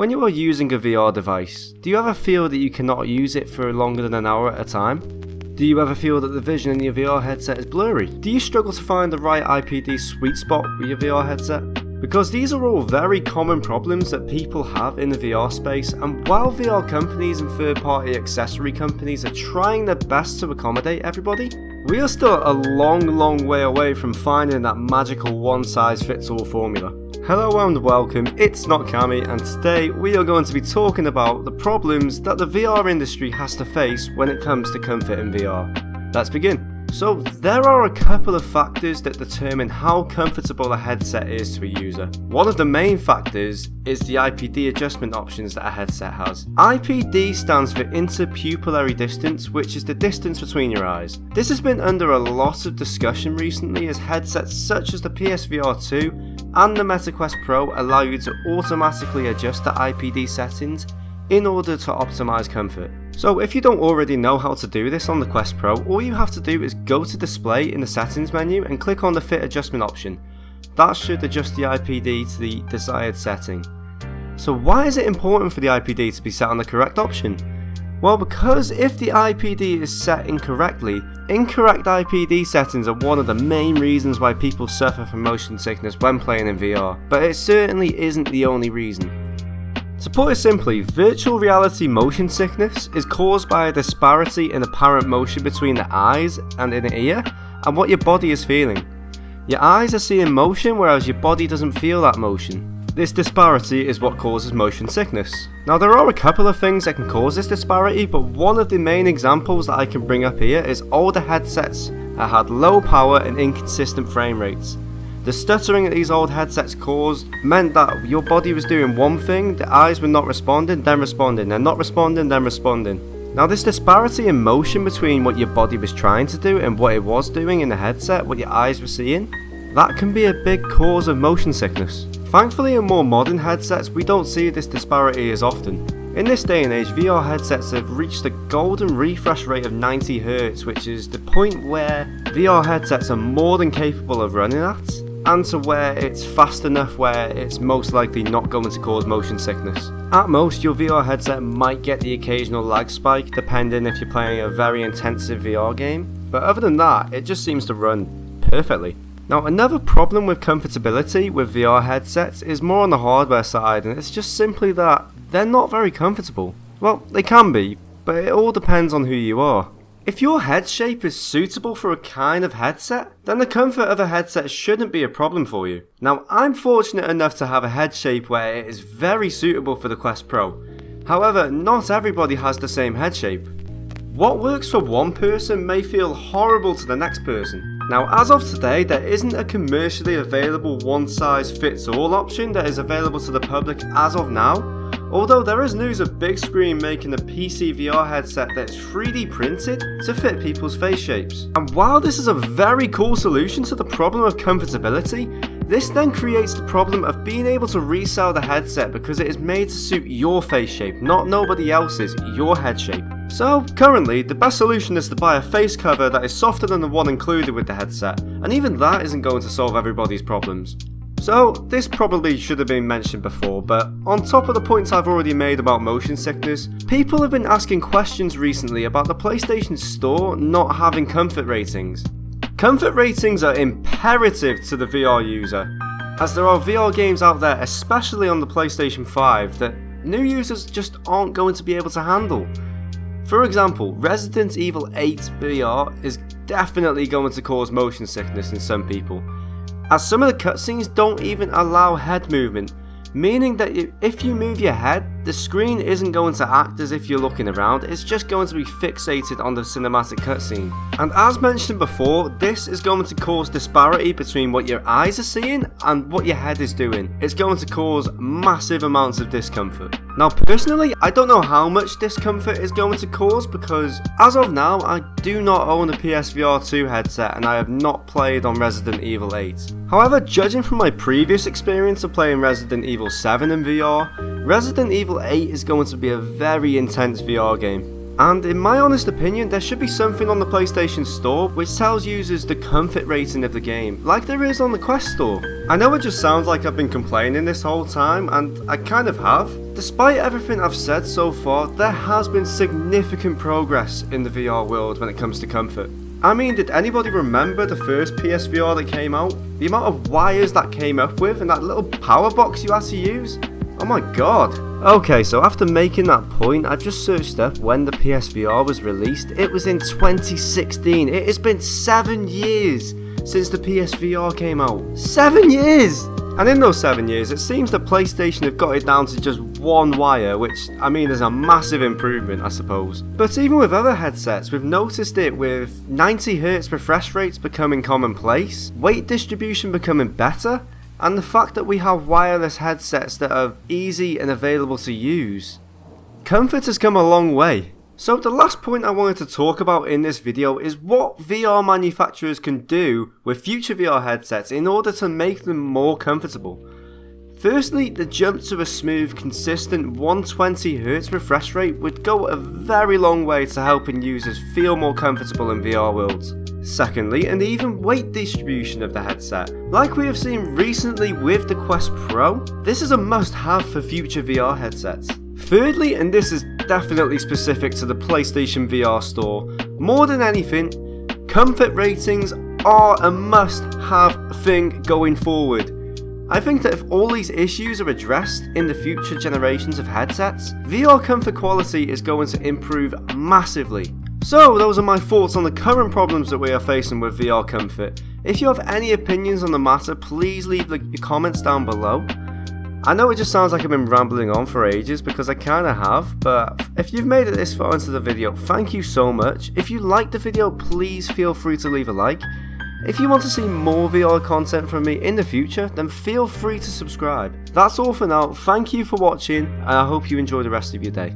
When you are using a VR device, do you ever feel that you cannot use it for longer than an hour at a time? Do you ever feel that the vision in your VR headset is blurry? Do you struggle to find the right IPD sweet spot with your VR headset? Because these are all very common problems that people have in the VR space, and while VR companies and third-party accessory companies are trying their best to accommodate everybody, we are still a long way away from finding that magical one-size-fits-all formula. Hello and welcome, it's not Cami, and today we are going to be talking about the problems that the VR industry has to face when it comes to comfort in VR. Let's begin. So there are a couple of factors that determine how comfortable a headset is to a user. One of the main factors is the Ipd Adjustment Options that a headset has. Ipd stands for interpupillary distance, which is the distance between your eyes. This has been under a lot of discussion recently as headsets such as the PSVR 2 and the MetaQuest Pro allow you to automatically adjust the Ipd settings in order to optimize comfort. So if you don't already know how to do this on the Quest Pro, all you have to do is go to display in the settings menu and click on the fit adjustment option. That should adjust the Ipd to the desired setting. So why is it important for the Ipd to be set on the correct option? Well, because if the Ipd is set incorrectly, incorrect Ipd settings are one of the main reasons why people suffer from motion sickness when playing in VR, but it certainly isn't the only reason. To put it simply, virtual reality motion sickness is caused by a disparity in apparent motion between the eyes and inner ear and what your body is feeling. Your eyes are seeing motion whereas your body doesn't feel that motion. This disparity is what causes motion sickness. Now there are a couple of things that can cause this disparity, but one of the main examples that I can bring up here is older headsets that had low power and inconsistent frame rates. The stuttering that these old headsets caused meant that your body was doing one thing, the eyes were not responding, then responding, then not responding, then responding. Now this disparity in motion between what your body was trying to do and what it was doing in the headset, what your eyes were seeing, that can be a big cause of motion sickness. Thankfully in more modern headsets we don't see this disparity as often. In this day and age, VR headsets have reached the golden refresh rate of 90 Hz, which is the point where VR headsets are more than capable of running at, and to where it's fast enough where it's most likely not going to cause motion sickness. At most, your VR headset might get the occasional lag spike depending if you're playing a very intensive VR game, but other than that, it just seems to run perfectly. Now another problem with comfortability with VR headsets is more on the hardware side, and it's just simply that they're not very comfortable. Well, they can be, but it all depends on who you are. If your head shape is suitable for a kind of headset, then the comfort of a headset shouldn't be a problem for you. Now, I'm fortunate enough to have a head shape where it is very suitable for the Quest Pro. However, not everybody has the same head shape. What works for one person may feel horrible to the next person. Now, as of today, there isn't a commercially available one-size-fits-all option that is available to the public as of now. Although there is news of Big Screen making a PC VR headset that is 3D printed to fit people's face shapes. And while this is a very cool solution to the problem of comfortability, this then creates the problem of being able to resell the headset because it is made to suit your face shape, not nobody else's, your head shape. So currently, the best solution is to buy a face cover that is softer than the one included with the headset, and even that isn't going to solve everybody's problems. So, this probably should have been mentioned before, but on top of the points I've already made about motion sickness, people have been asking questions recently about the PlayStation Store not having comfort ratings. Comfort ratings are imperative to the VR user, as there are VR games out there, especially on the PlayStation 5, that new users just aren't going to be able to handle. For example, Resident Evil 8 VR is definitely going to cause motion sickness in some people, as some of the cutscenes don't even allow head movement, meaning that if you move your head, the screen isn't going to act as if you're looking around, it's just going to be fixated on the cinematic cutscene. And as mentioned before, this is going to cause disparity between what your eyes are seeing and what your head is doing. It's going to cause massive amounts of discomfort. Now personally, I don't know how much discomfort it's going to cause because as of now, I do not own a PSVR 2 headset and I have not played on Resident Evil 8. However, judging from my previous experience of playing Resident Evil 7 in VR, Resident Evil 8 is going to be a very intense VR game. And in my honest opinion, there should be something on the PlayStation Store which tells users the comfort rating of the game, like there is on the Quest Store. I know it just sounds like I've been complaining this whole time, and I kind of have. Despite everything I've said so far, there has been significant progress in the VR world when it comes to comfort. I mean, did anybody remember the first PSVR that came out? The amount of wires that came up with and that little power box you had to use? Oh my god. Okay, so after making that point, I've just searched up when the PSVR was released. It was in 2016. It has been 7 years since the PSVR came out. 7 years! And in those 7 years, it seems that PlayStation have got it down to just one wire, which, I mean, is a massive improvement, I suppose. But even with other headsets, we've noticed it with 90Hz refresh rates becoming commonplace, weight distribution becoming better, and the fact that we have wireless headsets that are easy and available to use. Comfort has come a long way. So the last point I wanted to talk about in this video is what VR manufacturers can do with future VR headsets in order to make them more comfortable. Firstly, the jump to a smooth, consistent 120Hz refresh rate would go a very long way to helping users feel more comfortable in VR worlds. Secondly, an even weight distribution of the headset. Like we have seen recently with the Quest Pro, this is a must-have for future VR headsets. Thirdly, and this is definitely specific to the PlayStation VR store, more than anything, comfort ratings are a must-have thing going forward. I think that if all these issues are addressed in the future generations of headsets, VR comfort quality is going to improve massively. So those are my thoughts on the current problems that we are facing with VR comfort. If you have any opinions on the matter, please leave your comments down below. I know it just sounds like I've been rambling on for ages, because I kinda have, but if you've made it this far into the video, thank you so much. If you liked the video, please feel free to leave a like. If you want to see more VR content from me in the future, then feel free to subscribe. That's all for now, thank you for watching, and I hope you enjoy the rest of your day.